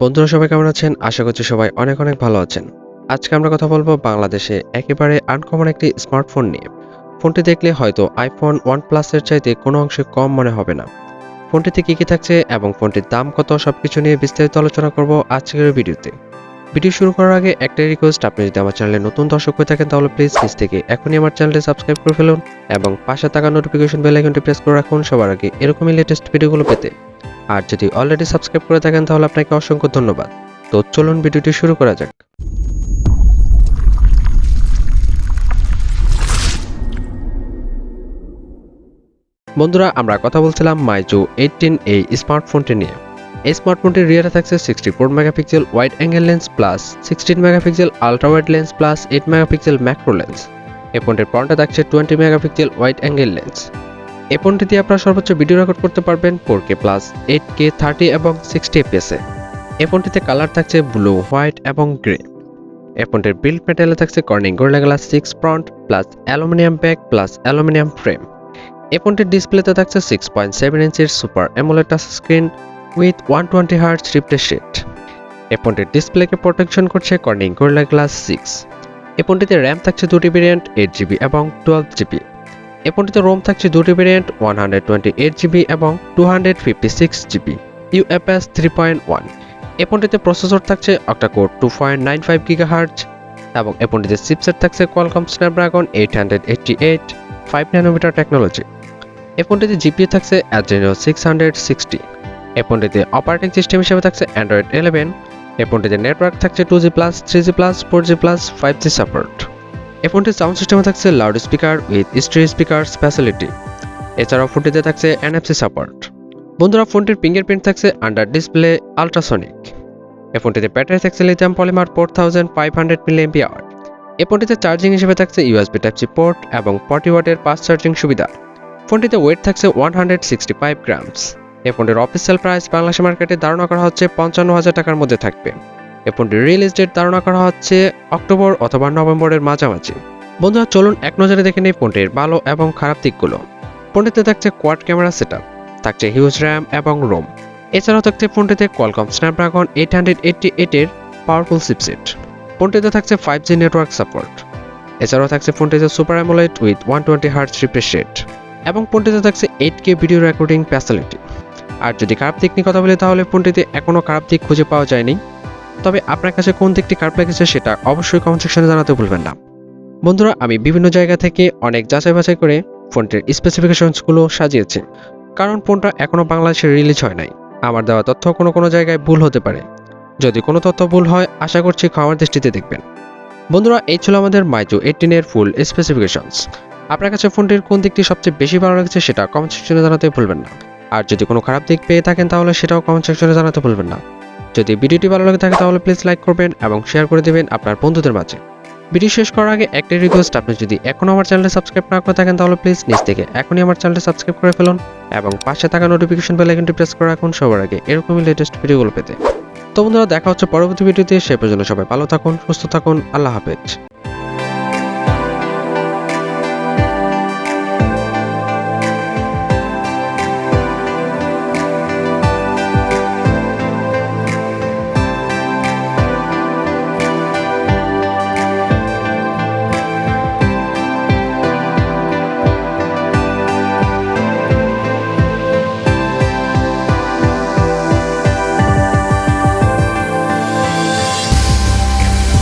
বন্ধুরা সবাই কেমন আছেন? আশা করছি সবাই অনেক অনেক ভালো আছেন। আজকে আমরা কথা বলবো বাংলাদেশে একেবারে আনকমন একটি স্মার্টফোন নিয়ে। ফোনটি দেখলে হয়তো আইফোন OnePlus এর চাইতে কোনো অংশে কম মনে হবে না। ফোনটিতে কি থাকছে এবং ফোনটির দাম কত সবকিছু নিয়ে বিস্তারিত আলোচনা করব আজকের ভিডিওতে। ভিডিও শুরু করার আগে একটাই রিকোয়েস্ট, আপনি যদি আমার চ্যানেলে নতুন দর্শক হয়ে থাকেন তাহলে প্লিজ নিচ থেকে এখনই আমার চ্যানেলটি সাবস্ক্রাইব করে ফেলুন এবং পাশে থাকা নোটিফিকেশন বেল আইকনটি প্রেস করে রাখুন সবার আগে এরকমই লেটেস্ট ভিডিওগুলো পেতে। আর যদি অলরেডি সাবস্ক্রাইব করে থাকেন তাহলে আপনাকে অসংখ্য ধন্যবাদ। তো চলুন ভিডিওটি শুরু করা যাক। বন্ধুরা, আমরা কথা বলছিলাম মাইজু 18 এই স্মার্টফোনটি নিয়ে। এই স্মার্টফোনটির রিয়ারে থাকছে 64 megapixel wide angle lens plus 16 megapixel ultra wide lens plus 8 megapixel macro lens. এই ফোনটির ফ্রন্টে থাকছে 20 মেগাপিক্সেল ওয়াইড অ্যাঙ্গেল লেন্স। এই ফোনটি দিয়ে আপনারা সর্বোচ্চ ভিডিও রেকর্ড করতে পারবেন 4K প্লাস 8K 30 এবং 60 fps এ। এই ফোনটিতে কালার থাকছে ব্লু, হোয়াইট এবং গ্রে। এই ফোনটির বিল্ড মেটেরিয়ালে থাকছে Corning gorilla glass 6 front plus aluminium back plus aluminium frame. এই ফোনটির ডিসপ্লেতে থাকছে 6.7 ইঞ্চির super AMOLED touch screen with 120 hertz refresh rate. এই ফোনটির ডিসপ্লেকে প্রোটেকশন করছে কর্নিং গোরিলা গ্লাস 6। এই ফোনটিতে র্যাম থাকছে দুটি ভেরিয়েন্ট 8GB এবং 12GB। এই ফোনটিতে রোম থাকছে দুটি ভেরিয়েন্ট 128GB এবং 256GB UFS 3.1। এই ফোনটিতে প্রসেসর থাকছে অক্টা-কোর 2.95 GHz এবং এই ফোনটিতে চিপসেট থাকছে কোয়ালকম স্ন্যাপড্রাগন 888 5 ন্যানোমিটার টেকনোলজি। এই ফোনটিতে জিপিইউ থাকছে Adreno 660। এই ফোনটিতে অপারেটিং সিস্টেম হিসেবে থাকছে Android 11। এই ফোনটিতে নেটওয়ার্ক থাকছে 2G+, 3G+, 4G+, 5G support. এই ফোনটির সাউন্ড সিস্টেমে থাকছে loud speaker with stereo speaker facility. এছাড়াও ফোনটিতে থাকছে NFC সাপোর্ট। বন্ধুরা, ফোনটির ফিঙ্গারপ্রিন্ট থাকছে আন্ডার ডিসপ্লে আলট্রাসনিক। এই ফোনটিতে ব্যাটারি থাকছে লিথিয়াম পলিমার 4500 mAh। এই ফোনটিতে চার্জিং হিসেবে থাকছে USB Type-C পোর্ট এবং 40 ওয়াটের ফাস্ট চার্জিং সুবিধা। ফোনটিতে ওয়েট থাকছে 165 গ্রামস। এই ফোনটির অফিসিয়াল প্রাইস বাংলাদেশ মার্কেটে ধারণা করা হচ্ছে 55,000 টাকার মধ্যে থাকবে। এই ফোনটির রিলিজ ডেট ধারণা করা হচ্ছে অক্টোবর অথবা নভেম্বরের মাঝামাঝি। বন্ধুরা, চলুন এক নজরে দেখে নেই ফোনটির ভালো এবং খারাপ দিকগুলো। ফোনটিতে থাকছে কোয়াড ক্যামেরা সেটআপ, থাকছে হিউজ র্যাম এবং রোম। এছাড়াও থাকছে ফোনটিতে কোয়ালকম স্ন্যাপড্রাগন 888 এর পাওয়ারফুল চিপসেট। ফোনটিতে থাকছে 5G নেটওয়ার্ক সাপোর্ট। এছাড়াও থাকছে ফোনটিতে super AMOLED with 120 hertz refresh rate এবং ফোনটিতে থাকছে 8K ভিডিও রেকর্ডিং ফ্যাসিলিটি। আর যদি খারাপ দিক নিয়ে কথা বলি তাহলে ফোনটিতে এখনও খারাপ দিক খুঁজে পাওয়া যায়নি। তবে আপনার কাছে কোন দিকটি খারাপ লেগেছে সেটা অবশ্যই কমেন্ট সেকশনে জানাতে ভুলবেন না। বন্ধুরা, আমি বিভিন্ন জায়গা থেকে অনেক যাচাই বাছাই করে ফোনটির স্পেসিফিকেশনসগুলো সাজিয়েছি, কারণ ফোনটা এখনও বাংলাদেশে রিলিজ হয় নাই। আমার দেওয়া তথ্য কোনো জায়গায় ভুল হতে পারে। যদি কোনো তথ্য ভুল হয় আশা করছি ক্ষমার দৃষ্টিতে দেখবেন। বন্ধুরা, এই ছিল আমাদের মাইজু 18 এর ফুল স্পেসিফিকেশনস। আপনার কাছে ফোনটির কোন দিকটি সবচেয়ে বেশি ভালো লেগেছে সেটা কমেন্ট সেকশনে জানাতে ভুলবেন না। আর যদি কোনো খারাপ দিক পেয়ে থাকেন তাহলে সেটাও কমেন্ট সেকশনে জানাতে ভুলবেন না। যদি ভিডিওটি ভালো লাগে থাকে তাহলে প্লিজ লাইক করবেন এবং শেয়ার করে দেবেন আপনার বন্ধুদের মাঝে। ভিডিও শেষ করার আগে একটাই রিকোয়েস্ট, আপনি যদি এখনও আমার চ্যানেলে সাবস্ক্রাইব না করে থাকেন তাহলে প্লিজ নিচ থেকে এখনই আমার চ্যানেলটি সাবস্ক্রাইব করে ফেলুন এবং পাশে থাকা নোটিফিকেশন বেল আইকনটি প্রেস করে রাখুন সবার আগে এরকমই লেটেস্ট ভিডিওগুলো পেতে। তো বন্ধুরা, দেখা হচ্ছে পরবর্তী ভিডিওতে। সে পর্যন্ত সবাই ভালো থাকুন, সুস্থ থাকুন। আল্লাহ হাফেজ।